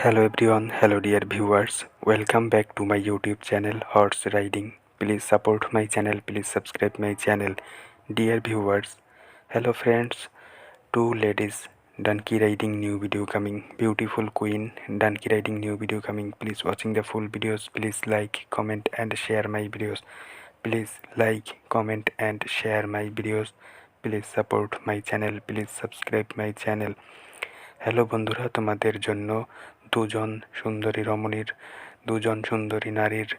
Hello everyone, hello dear viewers. Welcome back to my YouTube channel Horse Riding. Please support my channel, please subscribe my channel. Dear viewers, hello friends. Two ladies donkey riding new video coming. Beautiful queen donkey riding new video coming. Please watching the full videos. Please like, comment and share my videos. Please like, comment and share my videos. Please support my channel. Please subscribe my channel. Hello বন্ধুরা, তোমাদের জন্য দুজন সুন্দরী নারীর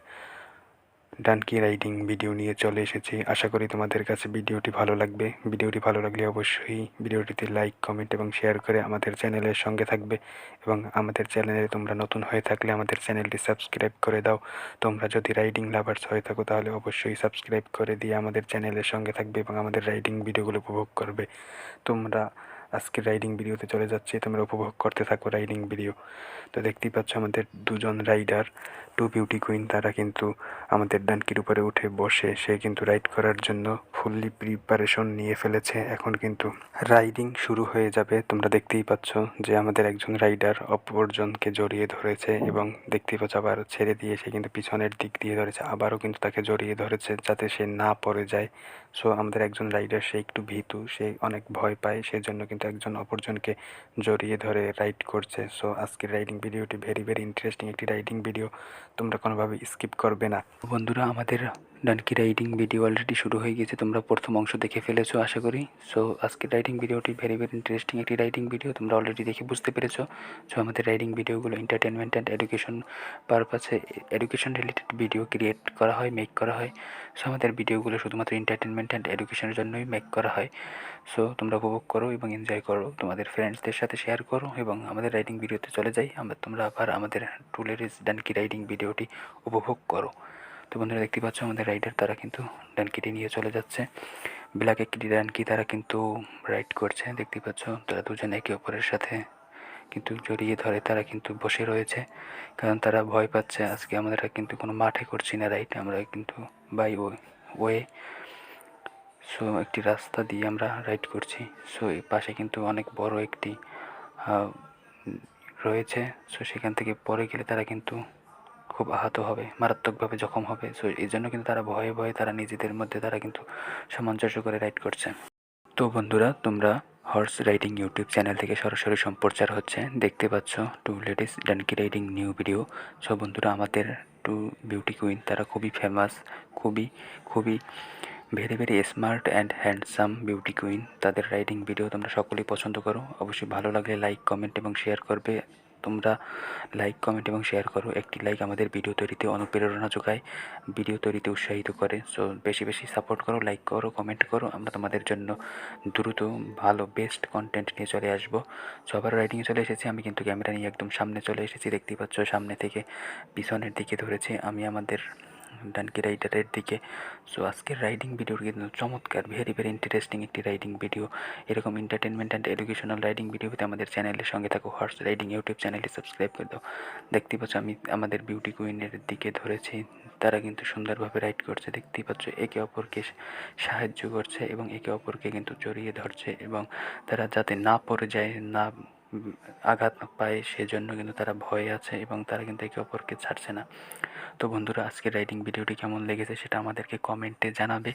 donkey riding video নিয়ে চলে এসেছি। আশা করি তোমাদের কাছে ভিডিওটি ভালো লাগবে। ভিডিওটি ভালো লাগলে অবশ্যই ভিডিওটিতে লাইক, কমেন্ট এবং শেয়ার করে আমাদের চ্যানেলের সঙ্গে থাকবে এবং আমাদের চ্যানেলে তোমরা নতুন হয়ে থাকলে আমাদের চ্যানেলটি সাবস্ক্রাইব করে দাও। তোমরা যদি রাইডিং লাভার্স হয়ে থাকো তাহলে অবশ্যই সাবস্ক্রাইব করে দিয়ে আমাদের চ্যানেলের সঙ্গে থাকবে এবং আমাদের রাইডিং ভিডিওগুলো উপভোগ করবে। তোমরা আজকের রাইডিং ভিডিওতে চলে যাচ্ছি, তোমরা উপভোগ করতে থাকো রাইডিং ভিডিও। তো দেখতেই পাচ্ছ আমাদের দুজন রাইডার, টু বিউটি কুইন, তারা কিন্তু আমাদের ডানকির উপরে উঠে বসে সে কিন্তু রাইড করার জন্য ফুললি প্রিপারেশন নিয়ে ফেলেছে। এখন কিন্তু রাইডিং শুরু হয়ে যাবে। তোমরা দেখতেই পাচ্ছ যে আমাদের একজন রাইডার অপরজনকে জড়িয়ে ধরেছে এবং দেখতেই পাচ্ছ আবার ছেড়ে দিয়ে সে কিন্তু পিছনের দিক দিয়ে ধরেছে, আবারও কিন্তু তাকে জড়িয়ে ধরেছে যাতে সে না পড়ে যায়। সো আমাদের একজন রাইডার সে একটু ভীতু, সে অনেক ভয় পায়, সেজন্য কিন্তু একজন অপরজনকে জড়িয়ে ধরে রাইড করছে। সো আজকের রাইডিং ভিডিওটি ভেরি ইন্টারেস্টিং একটি রাইডিং ভিডিও, তোমরা কোনোভাবে স্কিপ করবে না। বন্ধুরা, আমাদের ডানকি রাইডিং ভিডিও অলরেডি শুরু হয়ে গেছে, তোমরা প্রথম অংশ দেখে ফেলেছো আশা করি। সো আজকের রাইডিং ভিডিওটি ভেরি ইন্টারেস্টিং একটি রাইডিং ভিডিও, তোমরা অলরেডি দেখে বুঝতে পেরেছো। সো আমাদের রাইডিং ভিডিওগুলো এন্টারটেনমেন্ট অ্যান্ড এডুকেশন পারপাসে, এডুকেশন রিলেটেড ভিডিও ক্রিয়েট করা হয়, মেক করা হয়। সো আমাদের ভিডিওগুলো শুধুমাত্র এন্টারটেনমেন্ট অ্যান্ড এডুকেশনের জন্যই মেক করা হয়। সো তোমরা উপভোগ করো এবং এনজয় করো, তোমাদের ফ্রেন্ডসদের সাথে শেয়ার করো এবং আমাদের রাইডিং ভিডিওতে চলে যাই তোমরা আবার আমাদের টু লেডিজ ডানকি রাইডিং ভিডিওটি উপভোগ করো। তো বন্ধুরা, দেখতে পাচ্ছ আমাদের রাইডার তারা কিন্তু ডানকিটি নিয়ে চলে যাচ্ছে। ব্ল্যাক একটি ডানকি তারা কিন্তু রাইড করছে, দেখতে পাচ্ছ তারা দুজন একে অপরের সাথে কিন্তু জড়িয়ে ধরে তারা কিন্তু বসে রয়েছে, কারণ তারা ভয় পাচ্ছে। আজকে আমরা কিন্তু কোনো মাঠে করছি না রাইড, আমরা কিন্তু বাই ওয়ে, সো একটি রাস্তা দিয়ে আমরা রাইড করছি। সো এই পাশে কিন্তু অনেক বড় একটি রয়েছে। সো সেখান থেকে পরে গেলে তারা কিন্তু খুব আহত হবে, মারাত্মকভাবে জখম হবে। সো এই জন্য কিন্তু তারা ভয়ে ভয়ে তারা নিজেদের মধ্যে তারা কিন্তু সামঞ্জস্য করে রাইড করছে। তো বন্ধুরা, তোমরা হর্স রাইডিং ইউটিউব চ্যানেল থেকে সরাসরি সম্প্রচার হচ্ছে, দেখতে পাচ্ছ two ladies donkey riding new video. So বন্ধুরা, আমাদের টু বিউটি কুইন তারা খুবই ফেমাস, খুবই very smart and handsome beauty queen. তাদের রাইডিং ভিডিও তোমরা সকলেই পছন্দ করো। অবশ্যই ভালো লাগলে লাইক, কমেন্ট এবং শেয়ার করবে। তোমরা লাইক, কমেন্ট এবং শেয়ার করো। একটি লাইক আমাদের ভিডিও তৈরিতে অনুপ্রেরণা যোগায়, ভিডিও তৈরিতে উৎসাহিত করে। সো বেশি সাপোর্ট করো, লাইক করো, কমেন্ট করো। আমরা তোমাদের জন্য দ্রুত ভালো বেস্ট কন্টেন্ট নিয়ে চলে আসবো। সো আবার রাইডিংয়ে চলে এসেছি, আমি কিন্তু ক্যামেরা নিয়ে একদম সামনে চলে এসেছি, দেখতেই পাচ্ছ সামনে থেকে পিছনের দিকে ধরেছি আমি আমাদের ডানকি রাইডারের দিকে। সো আজকের রাইডিং ভিডিওটি কিন্তু চমৎকার, ভেরি ইন্টারেস্টিং একটি রাইডিং ভিডিও। এরকম entertainment and educational riding video পেতে আমাদের চ্যানেলের সঙ্গে থাকো, হর্স রাইডিং ইউটিউব চ্যানেলটি সাবস্ক্রাইব করে দাও। দেখতেই পাচ্ছ আমি আমাদের বিউটি কুইনের দিকে ধরেছি, তারা কিন্তু সুন্দরভাবে রাইড করছে, দেখতেই পাচ্ছ একে অপরকে সাহায্য করছে এবং একে অপরকে কিন্তু জড়িয়ে ধরছে এবং তারা যাতে না পড়ে যায়, না আঘাত পায়, সেজন্য কিন্তু তারা ভয়ে আছে এবং তারা কিন্তু একে অপরকে ছাড়ছে না। তো বন্ধুরা, আজকের রাইডিং ভিডিওটি কেমন লেগেছে সেটা আমাদেরকে কমেন্টে জানাবে।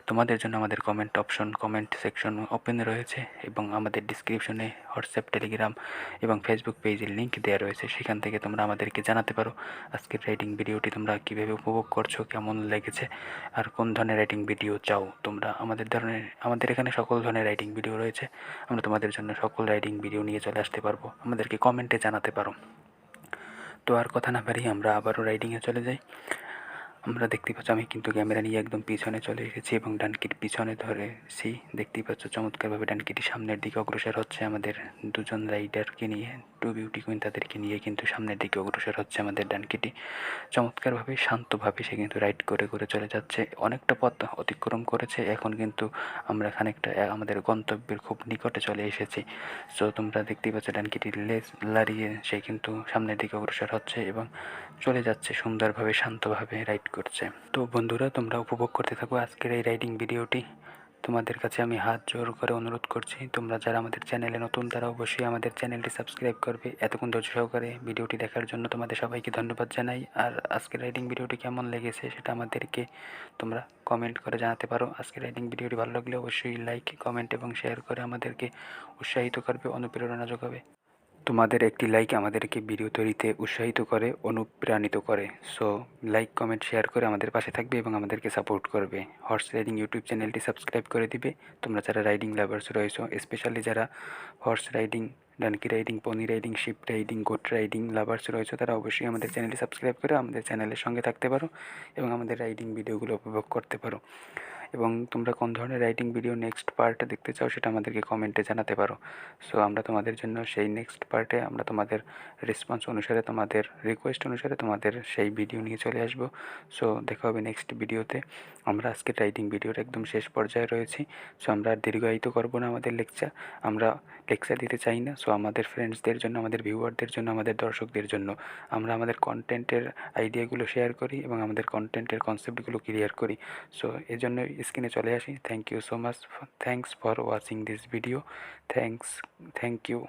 তোমাদের জন্য আমাদের comment option, comment section open রয়েছে এবং আমাদের ডিসক্রিপশনে হোয়াটসঅ্যাপ, টেলিগ্রাম এবং ফেসবুক পেজের লিঙ্ক দেওয়া রয়েছে, সেখান থেকে তোমরা আমাদেরকে জানাতে পারো আজকের রাইডিং ভিডিওটি তোমরা কীভাবে উপভোগ করছো, কেমন লেগেছে আর কোন ধরনের রাইডিং ভিডিও চাও তোমরা। আমাদের এখানে সকল ধরনের রাইডিং ভিডিও রয়েছে, আমরা তোমাদের জন্য সকল রাইডিং ভিডিও নিয়ে চলে আসতে পারবো, আমাদেরকে কমেন্টে জানাতে পারো। তো আর কথা না বাড়িয়ে আমরা আবারও রাইডিংয়ে চলে যাই। আমরা দেখতে পাচ্ছ আমি কিন্তু ক্যামেরা নিয়ে একদম পিছনে চলে এসেছি এবং ডানকির পিছনে ধরেছি, দেখতেই পাচ্ছ চমৎকারভাবে ডানকিটি সামনের দিকে অগ্রসর হচ্ছে আমাদের দুজন রাইডারকে নিয়ে, টু বিউটি কুইন তাদেরকে নিয়ে কিন্তু সামনের দিকে অগ্রসর হচ্ছে আমাদের ডানকিটি। চমৎকারভাবে শান্তভাবে সে কিন্তু রাইড করে চলে যাচ্ছে, অনেকটা পথ অতিক্রম করেছে। এখন কিন্তু আমরা খানিকটা আমাদের গন্তব্যের খুব নিকটে চলে এসেছি। সো তোমরা দেখতেই পাচ্ছ ডানকিটির লেজ লাড়িয়ে সে কিন্তু সামনের দিকে অগ্রসর হচ্ছে এবং চলে যাচ্ছে সুন্দরভাবে, শান্তভাবে রাইড করছে। তো বন্ধুরা, তোমরা উপভোগ করতে থাকো আজকের এই রাইডিং ভিডিওটি। তোমাদের কাছে আমি হাত জোর করে অনুরোধ করছি, তোমরা যারা আমাদের চ্যানেলে নতুন তারা অবশ্যই আমাদের চ্যানেলটি সাবস্ক্রাইব করবে। এতক্ষণ ধৈর্য সহকারে ভিডিওটি দেখার জন্য তোমাদের সবাইকে ধন্যবাদ জানাই। আর আজকের রাইডিং ভিডিওটি কেমন লেগেছে সেটা আমাদেরকে তোমরা কমেন্ট করে জানাতে পারো। আজকের রাইডিং ভিডিওটি ভালো লাগলে অবশ্যই লাইক, কমেন্ট এবং শেয়ার করে আমাদেরকে উৎসাহিত করবে, অনুপ্রেরণা যোগাবে। তোমাদের একটি লাইক আমাদেরকে ভিডিও তৈরিতে উৎসাহিত করে, অনুপ্রাণিত করে। সো লাইক, কমেন্ট, শেয়ার করে আমাদের পাশে থাকবে এবং আমাদেরকে সাপোর্ট করবে। হর্স রাইডিং ইউটিউব চ্যানেলটি সাবস্ক্রাইব করে দিবে। তোমরা যারা রাইডিং লাভার্স রয়েছো, স্পেশালি যারা horse riding, donkey riding, pony riding, sheep riding, goat riding lovers রয়েছে, তারা অবশ্যই আমাদের চ্যানেলটি সাবস্ক্রাইব করে আমাদের চ্যানেলের সঙ্গে থাকতে পারো এবং আমাদের রাইডিং ভিডিওগুলো উপভোগ করতে পারো। এবং তোমরা কোন ধরনের রাইডিং ভিডিও নেক্সট পার্টে দেখতে চাও সেটা আমাদেরকে কমেন্টে জানাতে পারো। সো আমরা তোমাদের জন্য সেই নেক্সট পার্টে আমরা তোমাদের রেসপন্স অনুসারে, তোমাদের রিকোয়েস্ট অনুসারে তোমাদের সেই ভিডিও নিয়ে চলে আসবো। সো দেখা হবে নেক্সট ভিডিওতে। আমরা আজকের রাইডিং ভিডিওর একদম শেষ পর্যায়ে রয়েছি। সো আমরা আর দীর্ঘায়িত করবো না আমাদের লেকচার, আমরা লেকচার দিতে চাই না। সো আমাদের ফ্রেন্ডসদের জন্য, আমাদের ভিউয়ারদের জন্য, আমাদের দর্শকদের জন্য আমরা আমাদের কন্টেন্টের আইডিয়াগুলো শেয়ার করি এবং আমাদের কন্টেন্টের কনসেপ্টগুলো ক্লিয়ার করি। সো এজন্য স্ক্রিনে চলে আসি। Thank you so much, thanks for watching this video, thank you.